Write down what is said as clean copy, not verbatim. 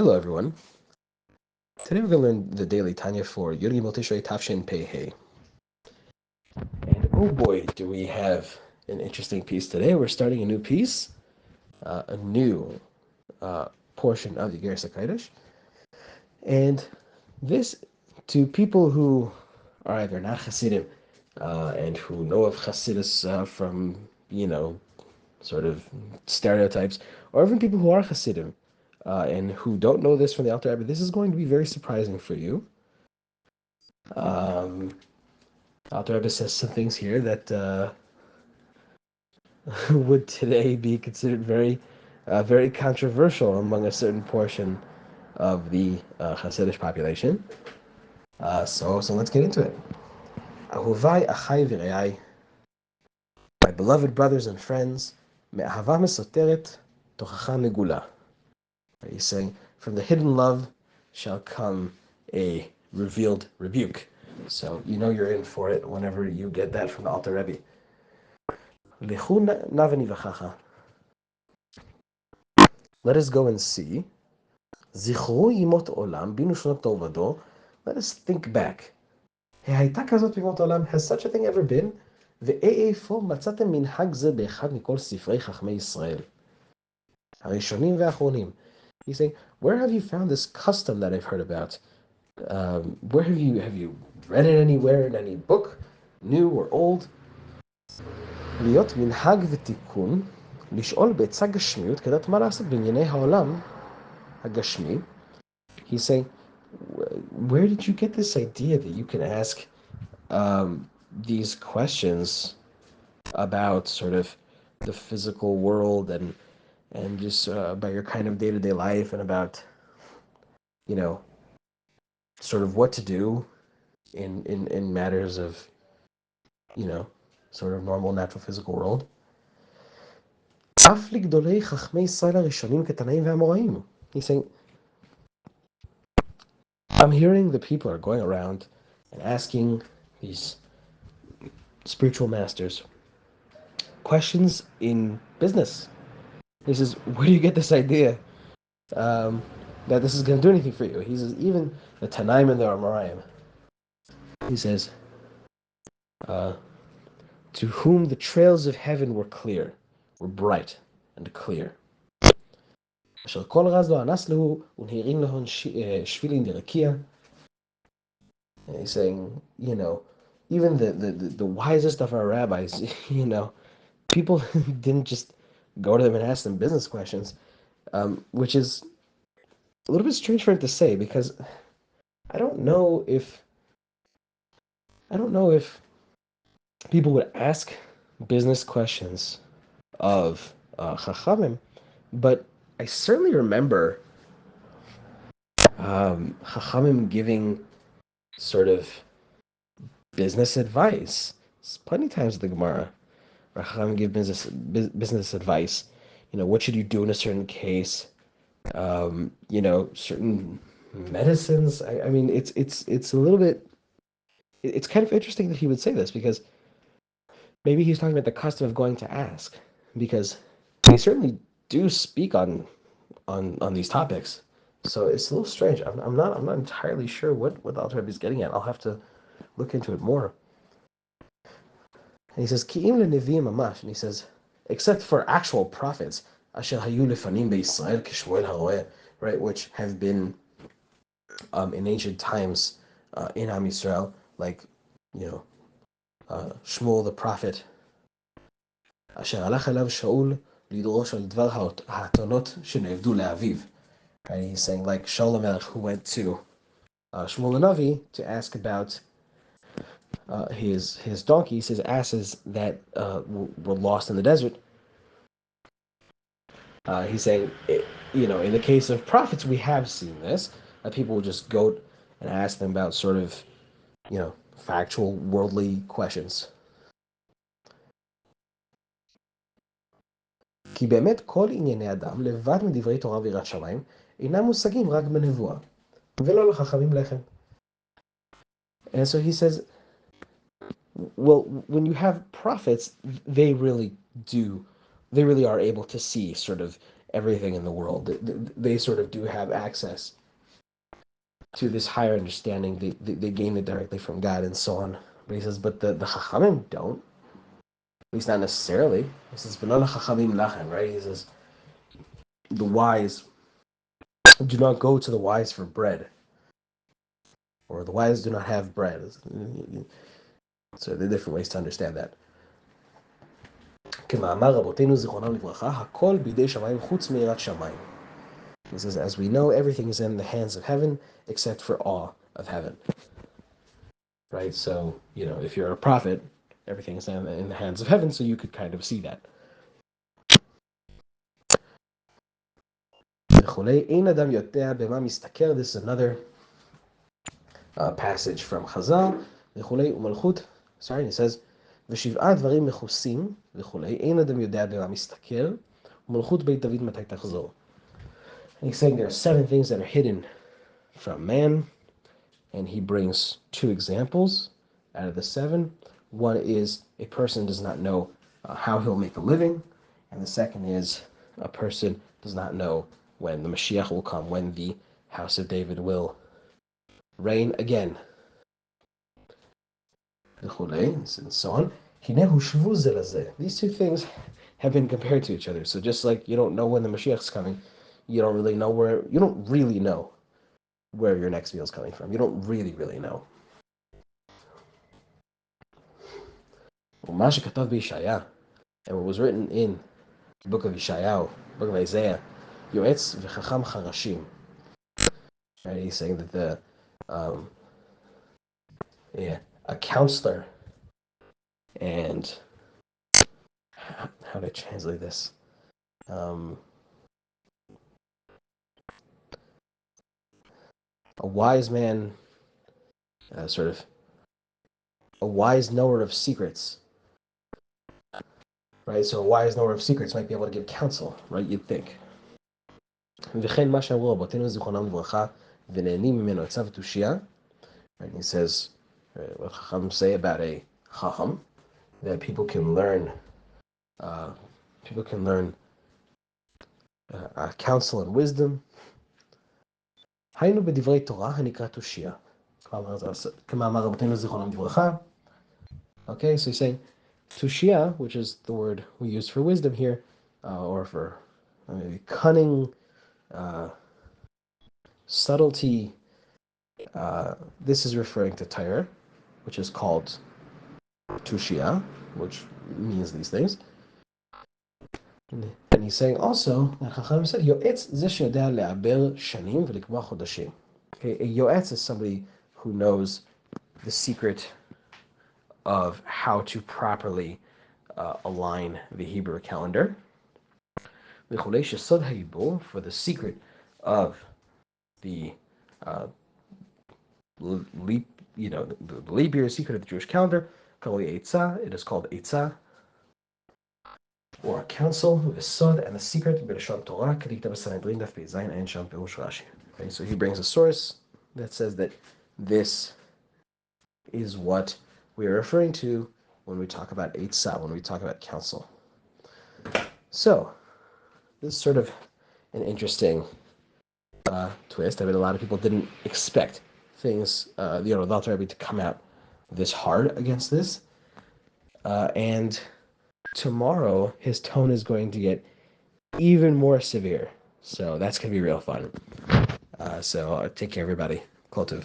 Hello, everyone. Today we're going to learn the daily Tanya for Yud Gimel Tishrei Tafshin Pei Hey. And oh boy, do we have an interesting piece today. We're starting a new piece, a new portion of the Igeres HaKodesh. And this, to people who are either not Hasidim and who know of Hasidus from, sort of stereotypes, or even people who are Hasidim and who don't know this from the Alter Rebbe, this is going to be very surprising for you. Um, Alter Rebbe says some things here that would today be considered very controversial among a certain portion of the Hasidic population. So let's get into it. Ahuvai achai v'reai, my beloved brothers and friends, me'ahava mesoteret tochacha megula. He's saying, from the hidden love shall come a revealed rebuke. So you know you're in for it whenever you get that from the Alter Rebbe. Let us go and see. Zichru yimot olam binu shonot tov vador. Let us think back. Hayta kazot bimot olam. Has such a thing ever been? ואיפה מצאתם מנהג זה באחד מכל ספרי חכמי ישראל, הראשונים והאחרונים? He's saying, where have you found this custom that I've heard about? Where have you read it anywhere in any book, new or old? להיות מנהג ותיקון, לשאול בעצה גשמיות, כדת מה לעשות בענייני העולם הגשמי. He's saying, where did you get this idea that you can ask these questions about sort of the physical world and just about your kind of day-to-day life and about, sort of what to do in matters of, sort of normal, natural, physical world? אף לגדולי חכמי ישראל הראשונים כתנאים והאמוראים. He's saying, I'm hearing the people are going around and asking these spiritual masters questions in business. He says, where do you get this idea that this is going to do anything for you? He says, even the Tanaim and the Amoraim. He says, to whom the trails of heaven were clear, were bright and clear. אשר כל רז לא אנס לו ונהירים להון שפילין דרקיע. And he's saying, even the wisest of our rabbis, people didn't just go to them and ask them business questions, which is a little bit strange for him to say, because I don't know if people would ask business questions of Chachamim, but I certainly remember Chachamim giving sort of business advice. It's plenty of times in the Gemara where Chachamim give business advice. What should you do in a certain case? Certain medicines. I mean, it's a little bit. It's kind of interesting that he would say this, because maybe he's talking about the custom of going to ask, because they certainly do speak on these topics. So it's a little strange. I'm not entirely sure what the Alter Rebbe is getting at. I'll have to look into it more. And he says, Ki'im le'neviim mamash, and he says, except for actual prophets, asher hayu lefanim be'Yisrael k'Shmuel haroeh, right, which have been in ancient times in Am Yisrael, like, Shmuel the prophet, asher halach elav Shaul lidrosh al dvar ha'atonot shenevdu le'aviv. And he's saying, like Shaul HaMelech, who went to Shmuel the Navi to ask about his donkeys, his asses that were lost in the desert. He's saying, in the case of prophets, we have seen this. People will just go and ask them about sort of, factual, worldly questions. כי באמת כל ענייני אדם, לבד מדברי תורה ויראת שמיים, אינם מושגים רק בנבואה, ולא לחכמים לחם. And so he says, well, when you have prophets, they really are able to see sort of everything in the world. They sort of do have access to this higher understanding. They gain it directly from God and so on. But he says, but the Chachamim don't. At least not necessarily. He says, "V'lo Chachamim lachem," right? He says, the wise do not go to the wise for bread, or the wise do not have bread. So there are different ways to understand that. כמאמר רבותינו זיכרונם לברכה, הכל בידי שמיים חוץ מיראת שמיים. He says, as we know, everything is in the hands of heaven except for awe of heaven. Right? So, if you're a prophet, everything is in the hands of heaven, so you could kind of see that. This is another passage from Chazal. Sorry, he says, ושבעה דברים מכוסים וכולי, אין אדם יודע במה מסתכל, ומלכות בית דוד מתי תחזור. And he's saying there are 7 things that are hidden from man, and he brings 2 examples out of the 7. One is a person does not know how he'll make a living, and the second is a person does not know when the Mashiach will come, when the house of David will reign again. And so on. These 2 things have been compared to each other. So just like you don't know when the Mashiach is coming, you don't really know where your next meal is coming from. You don't really know. And what was written in the book of Yeshayahu, book of Isaiah, Yoetz v'chacham charashim. Right? He's saying that a counselor and how do I translate this? A wise man, sort of a wise knower of secrets, right? So a wise knower of secrets might be able to give counsel, right? You'd think. וכן מה שאמרו רבותינו זיכרונם לברכה ונהנים ממנו עצה ותושייה. And he says, what Chacham say about a Chacham, that people can learn counsel and wisdom. היינו בדברי תורה הנקרא תושייה. כמאמר רבותינו זיכרונם לברכה. Okay, so he's saying tushia, which is the word we use for wisdom here, or for cunning, subtlety. This is referring to Torah, which is called tushia, which means these things. And he's saying also that Chacham said, Yoetz ze sheyodea le'aber shanim v'likbua chodashim. Okay, a yoetz is somebody who knows the secret of how to properly align the Hebrew calendar. For the secret of the leap, the leap year secret of the Jewish calendar, it is called Eitzah, or a council, the sod and the secret, Torah, okay, so he brings a source that says that this is what we are referring to when we talk about Eitzah, when we talk about counsel. So, this is sort of an interesting twist. I mean, a lot of people didn't expect things, the Alter Rebbe to come out this hard against this. And tomorrow, his tone is going to get even more severe. So that's going to be real fun. So take care, everybody. Kol tov.